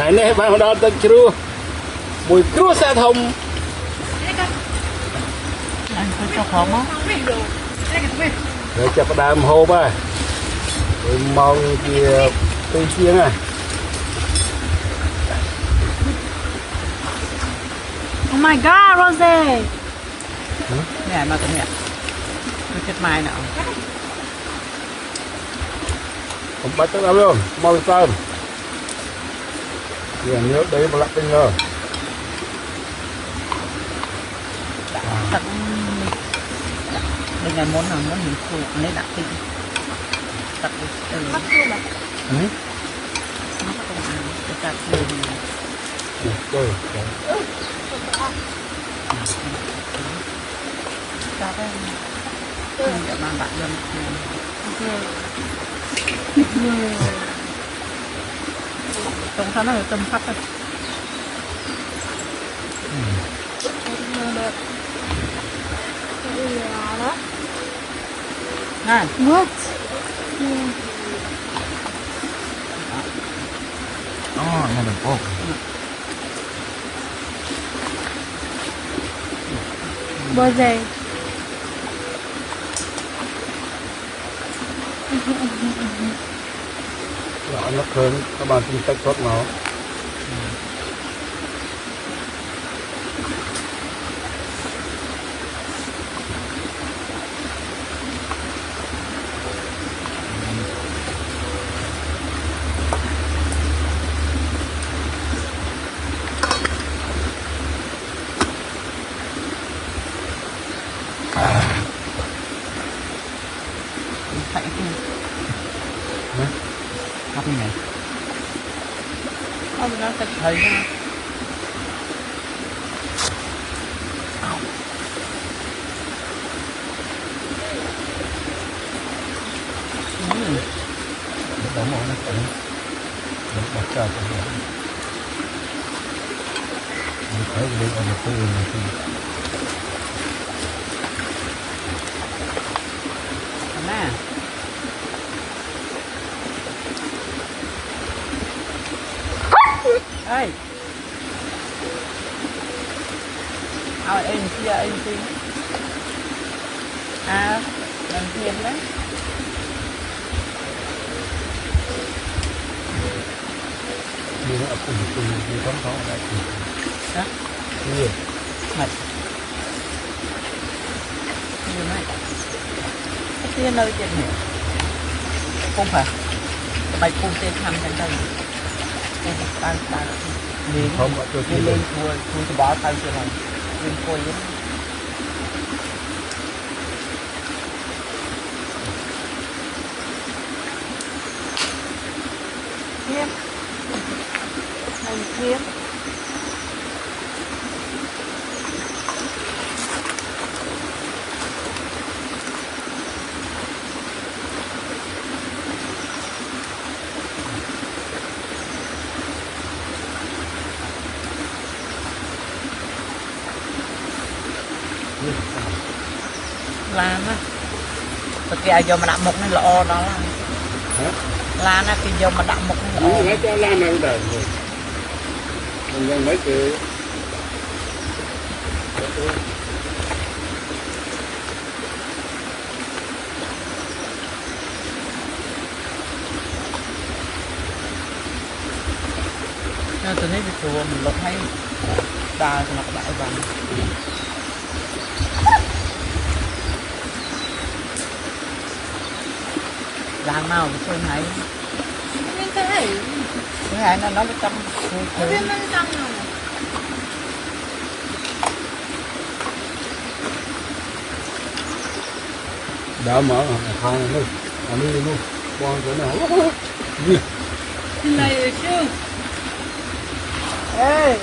ngày nay bạn đó tận chưa mùi cua xe thông cho khóm á để cho cái đám hộp á rồi mong kia tươi chiên à. Oh my god, Rose. Mẹ mà tụi mẹ. Tôi chết mai nào. Không bắt tới đâu luôn, mau đi cơm. Giờ nhớ đấy mà lắc tinh rồi. Thật. Đây là món nào món hình khô, lấy đặc tinh. Thật đi. Bắt luôn mà. Nó có công ăn, cái cà phê này. Rồi. Sao cái để mà bạn lên trong đó nó tâm pháp rồi nè What? Đó, nó được không? Rose. Nó hơn các bạn tin cách tốt nó. phải cái hấp như này không nó sẽ thấy Đó mà nó cũng bật ra cho nó. Mình thấy đây là một cái này thì nè ê em chia em xin à làm tiền đấy như nó cùng như thống đó lại đó nhiều mệt nhiều này cái tiền nơi tiền này không phải bài cung tiền tham chẳng đây tan lên không có tôi lên thua cho bó tay cho này lên coi ấy Kiếm. Mình kiếm. lan á tất kia giờ mà đặt một cái lọ đó lan á thì giờ mà đặt một cái lọ lấy cho lan nào đời rồi mình đang mấy cái nên từ nãy thì mình lột hay đa cho nó có đại vàng lan nào cũng sơn hay Cái này. cái này nó mới trong Cái bên trong này. đã mở thang luôn đi luôn con chỗ nào Này chứ. ê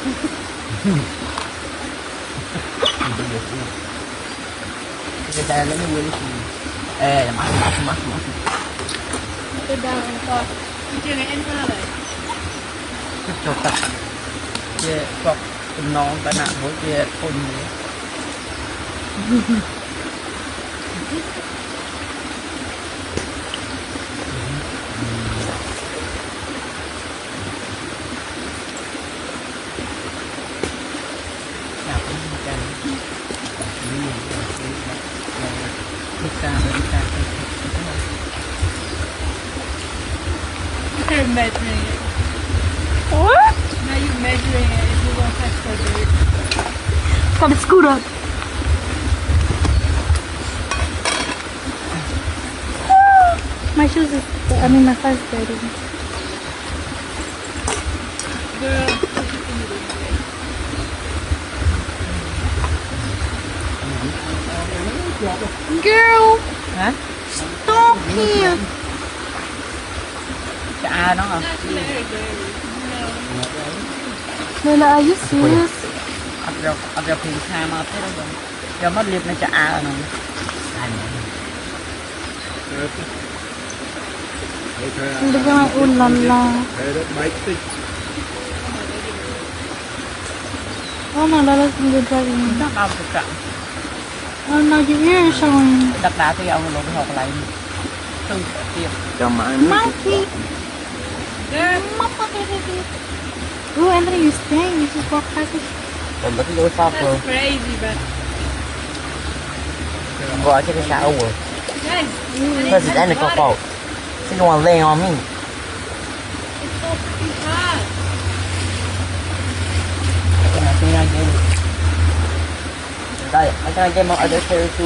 cái tay nó mới quên ê là mắt Tôi đang coi. Chưa ngày em ra rồi. cái chỗ tập về cọc non cái nặng mỗi về phun you're measuring it. What? Now you're measuring it if you won't touch the dirt. Got a scooter. My shoes is, I mean my car's dirty. Girl, what you can do? Girl, hả stop here. chà nó hả Not very dirty. No. Lola, are you serious? ăn rau phim xa mà thế đó rồi giờ mất liệp nó chà rồi nè Look at my ooh la la. Để đó bait tích. Oh no, Lola's been good driving. nó đau thực trạng Oh no, your ear is showing. đặt đá thì ông lột học lại từ tiệm Cho mãi. Monkey. Oh, Anthony, you're staying. You just walk past it. rồi mất lối pháp rồi That's crazy, but gọi cho cái xã rồi guys, because it's ethical fault so you want to lay on me it's so freaking hot. đây I can get my other pair too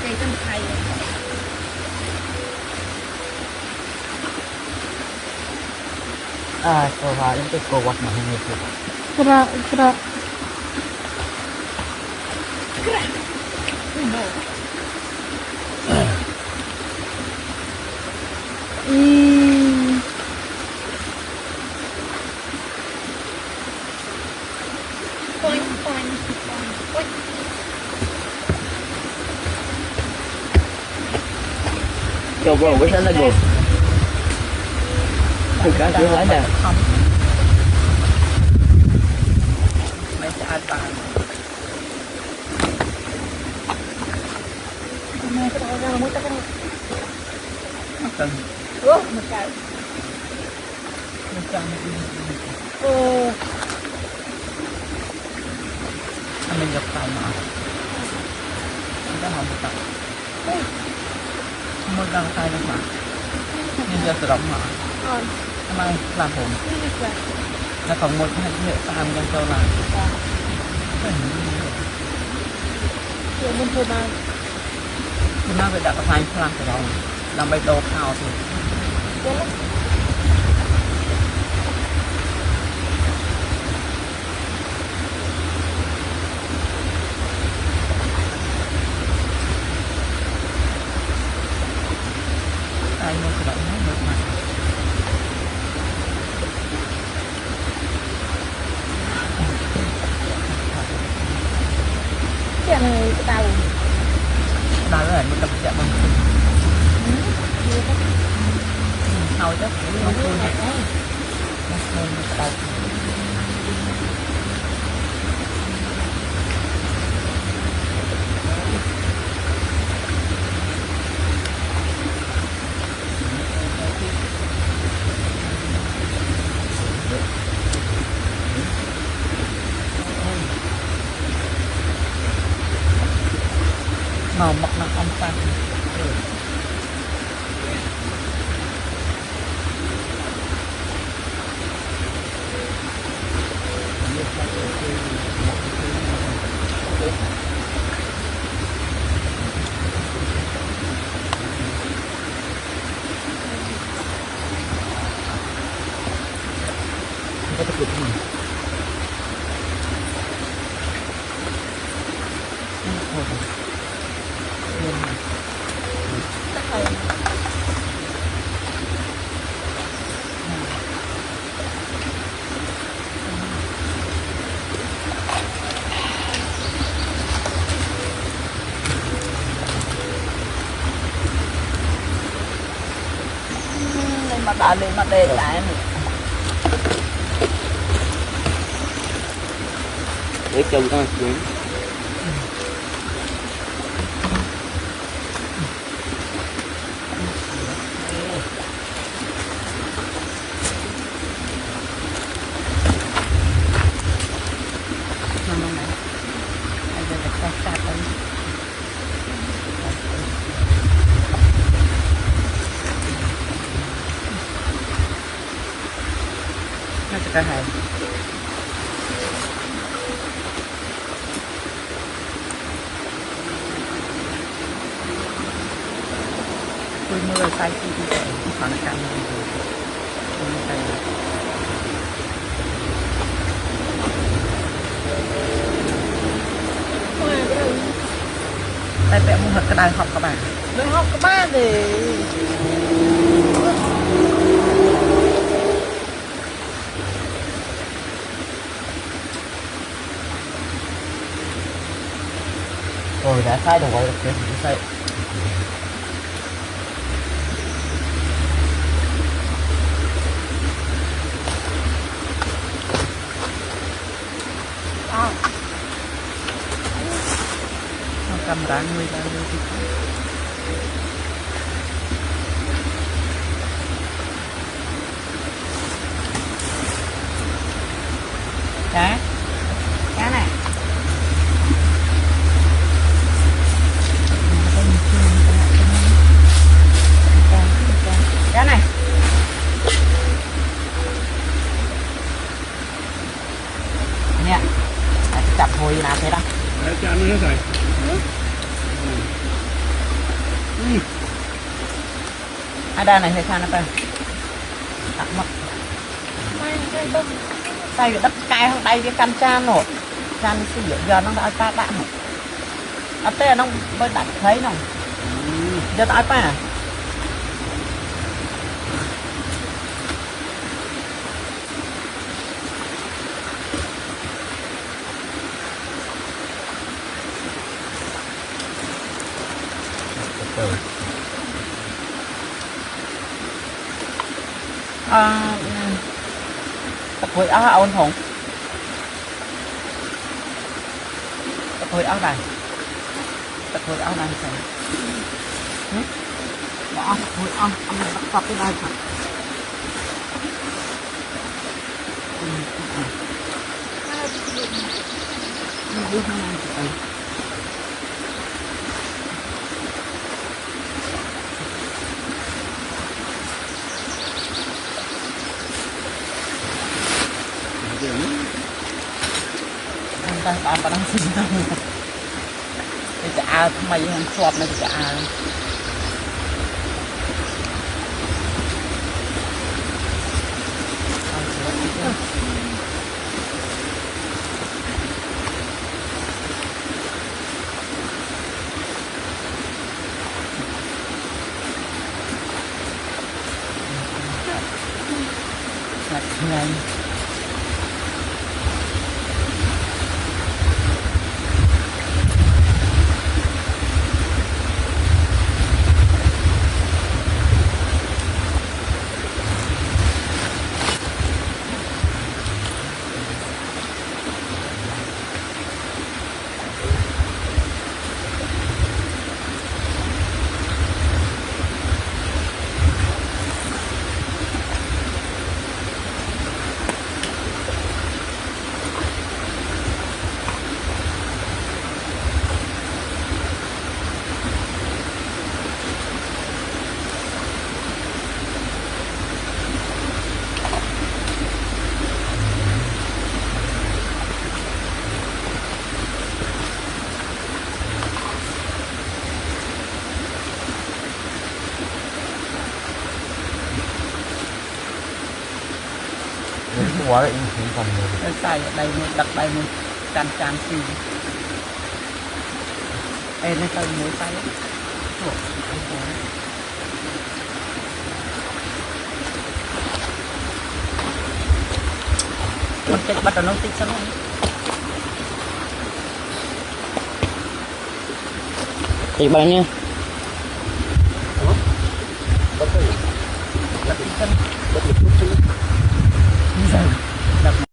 Okay, I'm tired. so hot let me just go wash my hands real quick. Gra. Eee. Point, point, point. Go bro, where's that go? Thực ra chưa nói nè. Không. Mấy cha ta. Mày cái đó ra mũi tao cái này. Cần. Một cái. Mình cần. Ồ. Mình gặp phải mà. Mình đã hỏi một tập. Một đăng tay được mà. Nhưng giờ tự động mà. Em ơi, làm hồn. Là còn một hai hiệu tam trong câu là. Kiểu mình thôi mà. Mình nói về đặt hai làm cái đó. Làm bài đồ khảo thì. Đây một cái động nó được mà. Chuyện này tao. Đây là một tập chậm bằng. Hầu chắc cũng không vui được. Tao. Màu mặt nó không xanh. Có thực lực không? Mặt đá lên mặt đê lại này. Để chồng ta xuống. mưa say khi đi chạy còn là cam tay vẽ mua hạt cái đài học các bạn đừng học các bạn thì rồi đã sai được rồi cái gì sai camera người ta đưa thì cá này cá này nè chặt hồi nào thế đó cho anh nó rồi ada này hay sao nó ta tặng mất tay bị đắp cay không tay cái cam chan rồi chan sử dụng giờ nó đã ta đạn rồi ở đây nó mới đặt thấy rồi giờ tao pa tập hội áo ôn hồng tập hội áo này tập hội áo này sao bỏ tập hội áo ăn này bắt cọp cái đây thật đi hôm nay thì ta tạm vào đang xin đâu thì chả mày hàng sọp này thì chả này quá đấy không còn cái tay ở đây mới đặt đây mới chan chan xì em nó tay mũi tay con chết bắt đầu nó tích xong thì bao nhiêu bất lực